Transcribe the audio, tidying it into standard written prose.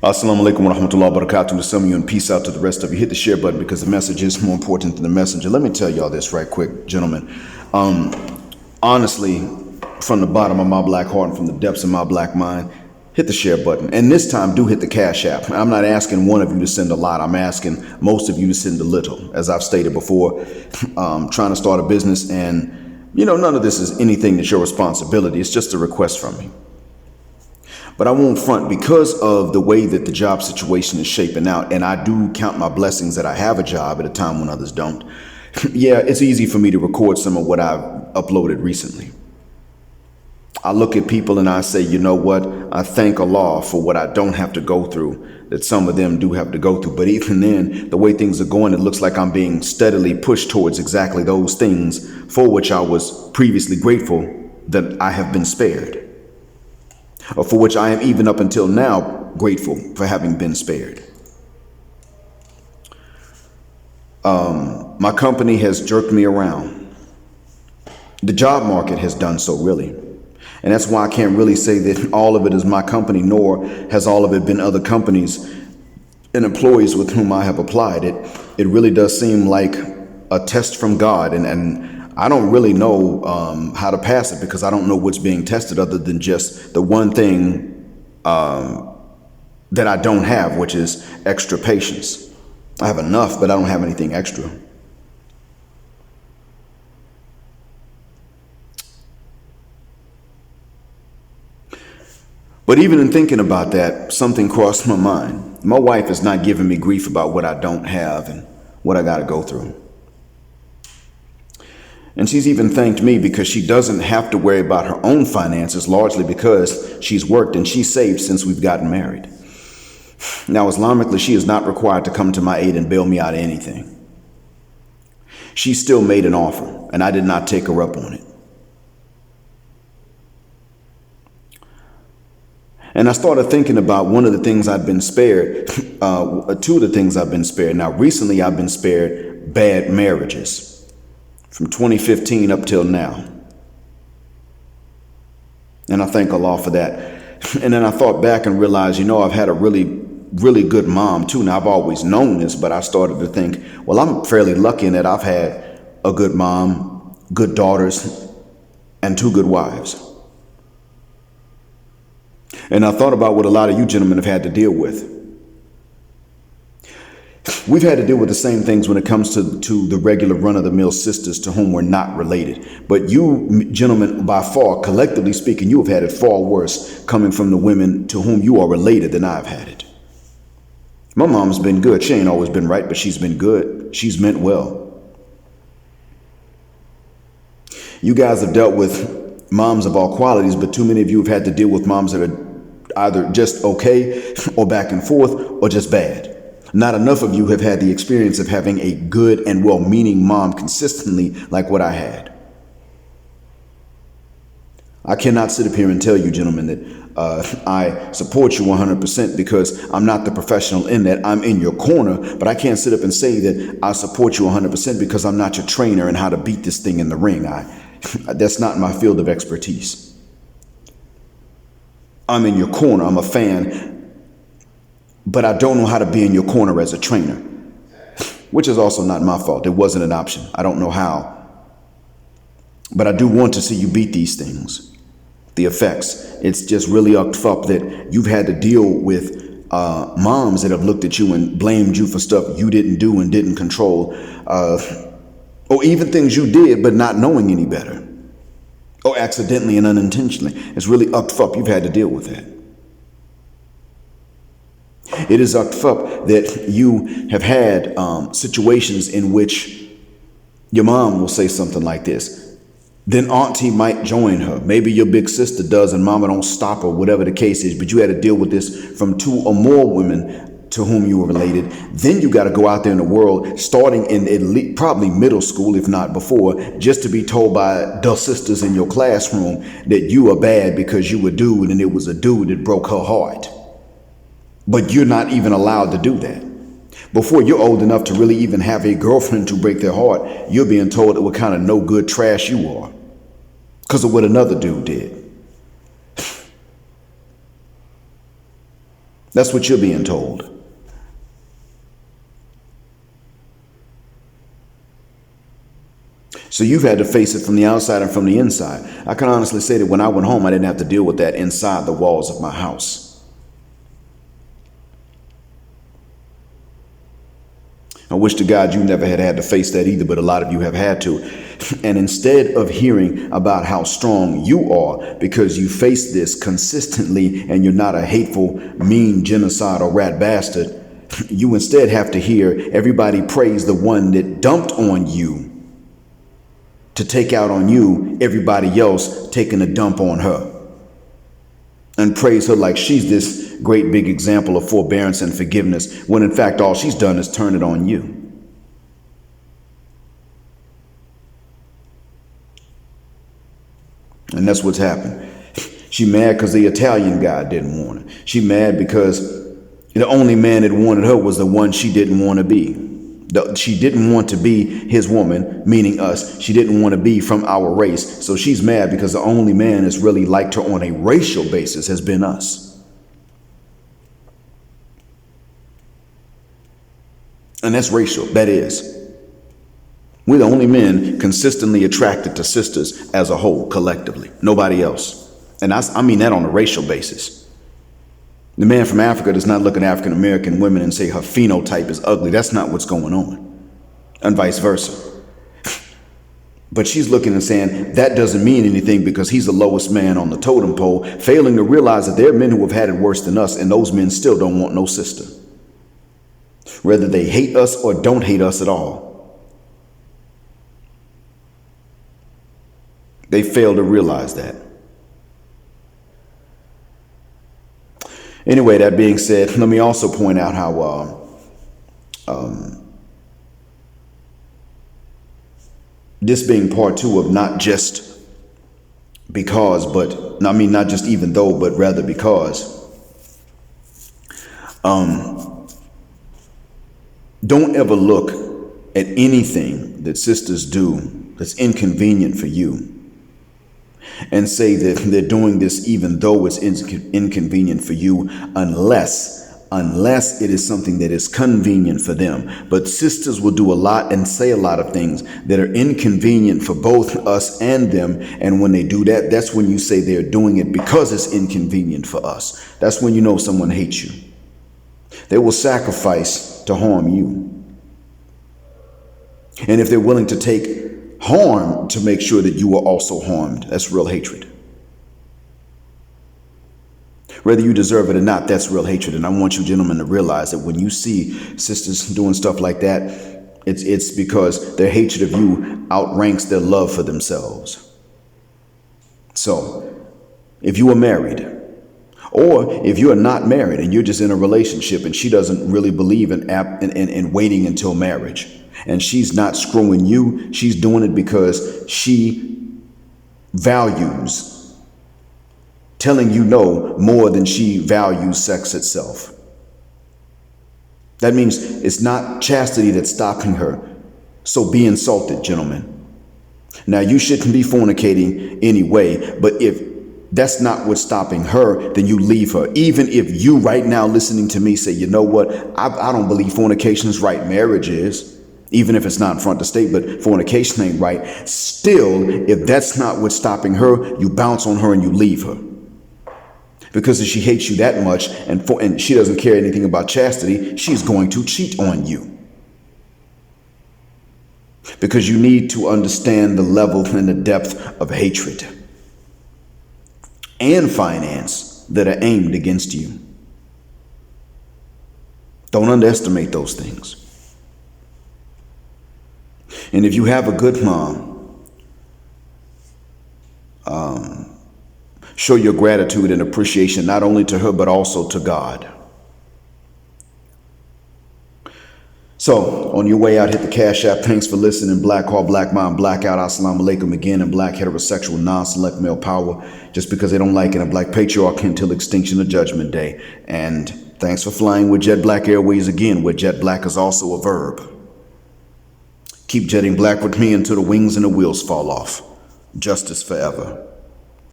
Assalamu alaikum wa rahmatullahi wa barakatuh. To some of you, and peace out to the rest of you. Hit the share button because the message is more important than the messenger. Let me tell y'all this right quick, gentlemen. Honestly, from the bottom of my black heart and from the depths of my black mind, hit the share button. And this time, do hit the Cash App. I'm not asking one of you to send a lot. I'm asking most of you to send a little. As I've stated before, trying to start a business, and none of this is anything that's your responsibility. It's just a request from me. But I won't front because of the way that the job situation is shaping out. And I do count my blessings that I have a job at a time when others don't. Yeah, it's easy for me to record some of what I've uploaded recently. I look at people and I say, you know what? I thank Allah for what I don't have to go through, that some of them do have to go through. But even then, the way things are going, it looks like I'm being steadily pushed towards exactly those things for which I was previously grateful that I have been spared. Or for which I am even up until now grateful for having been spared. My company has jerked me around. The job market has done so, really. And that's why I can't really say that all of it is my company, nor has all of it been other companies and employees with whom I have applied. It really does seem like a test from God, and I don't really know how to pass it because I don't know what's being tested other than just the one thing that I don't have, which is extra patience. I have enough, but I don't have anything extra. But even in thinking about that, something crossed my mind. My wife is not giving me grief about what I don't have and what I got to go through. And she's even thanked me because she doesn't have to worry about her own finances, largely because she's worked and she's saved since we've gotten married. Now, Islamically, she is not required to come to my aid and bail me out of anything. She still made an offer, and I did not take her up on it. And I started thinking about one of the things I've been spared, two of the things I've been spared. Now, recently, I've been spared bad marriages. From 2015 up till now. And I thank Allah for that. And then I thought back and realized, I've had a really, really good mom too. Now, I've always known this, but I started to think, well, I'm fairly lucky in that I've had a good mom, good daughters, and two good wives. And I thought about what a lot of you gentlemen have had to deal with. We've had to deal with the same things when it comes to the regular run-of-the-mill sisters to whom we're not related. But you gentlemen, by far, collectively speaking, you have had it far worse coming from the women to whom you are related than I've had it. My mom's been good. She ain't always been right, but she's been good. She's meant well. You guys have dealt with moms of all qualities, but too many of you have had to deal with moms that are either just okay or back and forth or just bad. Not enough of you have had the experience of having a good and well-meaning mom consistently like what I had. I cannot sit up here and tell you, gentlemen, that I support you 100% because I'm not the professional in that. I'm in your corner, but I can't sit up and say that I support you 100% because I'm not your trainer in how to beat this thing in the ring. That's not my field of expertise. I'm in your corner. I'm a fan. But I don't know how to be in your corner as a trainer, which is also not my fault. It wasn't an option. I don't know how. But I do want to see you beat these things, the effects. It's just really up that you've had to deal with moms that have looked at you and blamed you for stuff you didn't do and didn't control, or even things you did but not knowing any better, or accidentally and unintentionally. It's really up you've had to deal with that. It is up that you have had situations in which your mom will say something like this. Then auntie might join her. Maybe your big sister does and mama don't stop her, whatever the case is. But you had to deal with this from two or more women to whom you were related. Then you got to go out there in the world, starting in at least probably middle school, if not before, just to be told by the sisters in your classroom that you are bad because you were a dude and it was a dude that broke her heart. But you're not even allowed to do that. Before you're old enough to really even have a girlfriend to break their heart, you're being told what kind of no good trash you are because of what another dude did. That's what you're being told. So you've had to face it from the outside and from the inside. I can honestly say that when I went home, I didn't have to deal with that inside the walls of my house. I wish to God you never had to face that either, but a lot of you have had to. And instead of hearing about how strong you are because you face this consistently and you're not a hateful, mean, genocidal rat bastard, you instead have to hear everybody praise the one that dumped on you to take out on you everybody else taking a dump on her, and praise her like she's this great big example of forbearance and forgiveness, when in fact all she's done is turn it on you. And that's what's happened. She mad because the Italian guy didn't want her. She mad because the only man that wanted her was the one she didn't want to be. She didn't want to be his woman, meaning us. She didn't want to be from our race. So she's mad because the only man that's really liked her on a racial basis has been us. And that's racial. That is. We're the only men consistently attracted to sisters as a whole, collectively. Nobody else. And I mean that on a racial basis. The man from Africa does not look at African American women and say her phenotype is ugly. That's not what's going on. And vice versa. But she's looking and saying that doesn't mean anything because he's the lowest man on the totem pole, failing to realize that there are men who have had it worse than us, and those men still don't want no sister. Whether they hate us or don't hate us at all. They fail to realize that. Anyway, that being said, let me also point out how this being part two of not just because, but I mean, not just even though, but rather because. Don't ever look at anything that sisters do that's inconvenient for you and say that they're doing this even though it's inconvenient for you, unless it is something that is convenient for them. But sisters will do a lot and say a lot of things that are inconvenient for both us and them. And when they do that, that's when you say they're doing it because it's inconvenient for us. That's when you know someone hates you. They will sacrifice to harm you. And if they're willing to take harm to make sure that you are also harmed, that's real hatred. Whether you deserve it or not, that's real hatred. And I want you gentlemen to realize that when you see sisters doing stuff like that, it's because their hatred of you outranks their love for themselves. So if you are married, or if you are not married and you're just in a relationship and she doesn't really believe in waiting until marriage, and she's not screwing you, she's doing it because she values telling you no more than she values sex itself. That means it's not chastity that's stopping her. So be insulted, gentlemen. Now, you shouldn't be fornicating anyway, but if that's not what's stopping her, then you leave her. Even if you right now listening to me say, you know what, I don't believe fornication is right, marriage is. Even if it's not in front of the state, but fornication ain't right. Still, if that's not what's stopping her, you bounce on her and you leave her. Because if she hates you that much and she doesn't care anything about chastity, she's going to cheat on you. Because you need to understand the level and the depth of hatred and finance that are aimed against you. Don't underestimate those things. And if you have a good mom, show your gratitude and appreciation not only to her, but also to God. So on your way out, hit the Cash App. Thanks for listening. Black Heart, Black Mind, Blackout. Assalamu alaikum again. And black heterosexual non-select male power. Just because they don't like it, a black patriarch until extinction of Judgment Day. And thanks for flying with Jet Black Airways again, where jet black is also a verb. Keep jetting black with me until the wings and the wheels fall off. Justice forever.